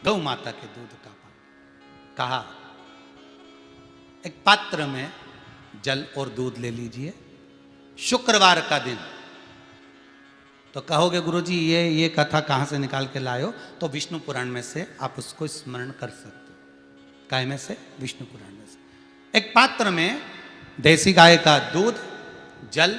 गौ माता के दूध का पान। कहा एक पात्र में जल और दूध ले लीजिए, शुक्रवार का दिन। तो कहोगे गुरुजी ये कथा कहाँ से निकाल के लाए हो? तो विष्णु पुराण में से आप उसको स्मरण कर सकते हो। काय में से? विष्णु पुराण में से। एक पात्र में देसी गाय का दूध, जल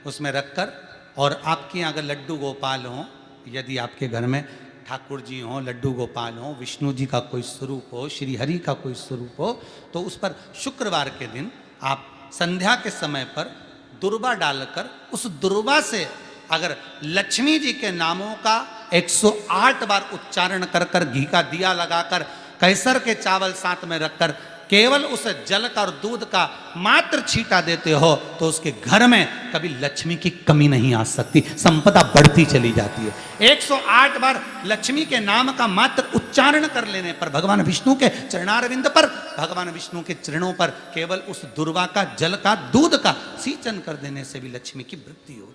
उसमें रखकर, और आपके अगर लड्डू गोपाल हो, यदि आपके घर में ठाकुर जी हो, लड्डू गोपाल हो, विष्णु जी का कोई स्वरूप हो, श्री हरि का कोई स्वरूप हो, तो उस पर शुक्रवार के दिन आप संध्या के समय पर दुर्वा डालकर उस दुर्वा से अगर लक्ष्मी जी के नामों का 108 बार उच्चारण कर कर, घी का दिया लगाकर, कैसर के चावल साथ में रखकर केवल उस जल का और दूध का मात्र छींटा देते हो, तो उसके घर में कभी लक्ष्मी की कमी नहीं आ सकती, संपदा बढ़ती चली जाती है। 108 बार लक्ष्मी के नाम का मात्र उच्चारण कर लेने पर, भगवान विष्णु के चरणारविंद पर, भगवान विष्णु के चरणों पर केवल उस दुर्वा का, जल का, दूध का सींचन कर देने से भी लक्ष्मी की वृद्धि होती,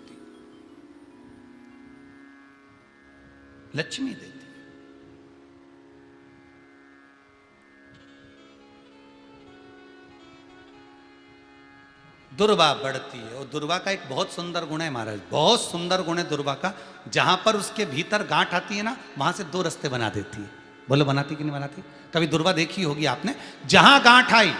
लक्ष्मी देती। दुर्वा बढ़ती है, और दुर्वा का एक बहुत सुंदर गुण है महाराज, बहुत सुंदर गुण है दुर्वा का। जहां पर उसके भीतर गांठ आती है ना, वहां से 2 रास्ते बना देती है। बोलो बनाती कि नहीं बनाती? कभी दुर्वा देखी होगी आपने? जहां गांठ आई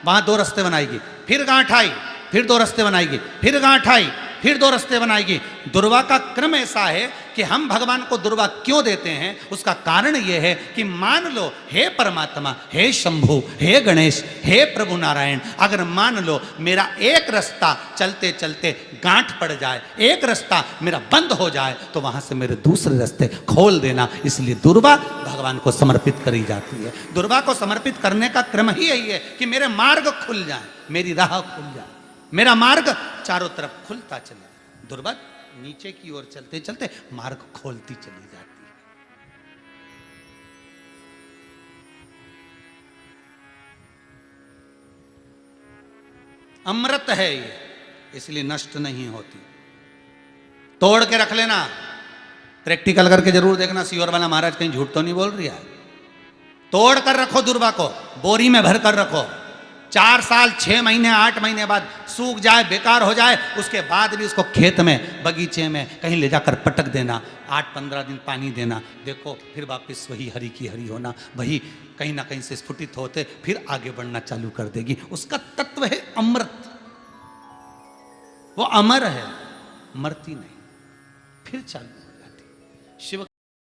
वहां 2 रास्ते बनाएगी, फिर गांठ आई फिर 2 रास्ते बनाएगी, फिर गांठ आई फिर 2 रास्ते बनाएगी। दुर्वा का क्रम ऐसा है कि हम भगवान को दुर्वा क्यों देते हैं, उसका कारण यह है कि मान लो हे परमात्मा, हे शंभु, हे गणेश, हे प्रभु नारायण, अगर मान लो मेरा एक रास्ता चलते चलते गांठ पड़ जाए, एक रास्ता मेरा बंद हो जाए, तो वहां से मेरे दूसरे रास्ते खोल देना। इसलिए दुर्वा भगवान को समर्पित करी जाती है। दुर्वा को समर्पित करने का क्रम ही यही है कि मेरे मार्ग खुल जाए, मेरी राह खुल जाए, मेरा मार्ग चारों तरफ खुलता चले। दुर्वा नीचे की ओर चलते चलते मार्ग खोलती चली जाती है। अमृत है ये, इसलिए नष्ट नहीं होती। तोड़ के रख लेना, प्रैक्टिकल करके जरूर देखना, सियोर वाला महाराज कहीं झूठ तो नहीं बोल रही है। तोड़ कर रखो दुर्वा को, बोरी में भर कर रखो। 4 साल 6 महीने 8 महीने बाद सूख जाए, बेकार हो जाए, उसके बाद भी उसको खेत में, बगीचे में कहीं ले जाकर पटक देना, 8-15 दिन पानी देना, देखो फिर वापस वही हरि की हरि होना, वही कहीं ना कहीं से स्फुटित होते फिर आगे बढ़ना चालू कर देगी। उसका तत्व है अमृत, वो अमर है, मरती नहीं, फिर चालू हो जाती। शिव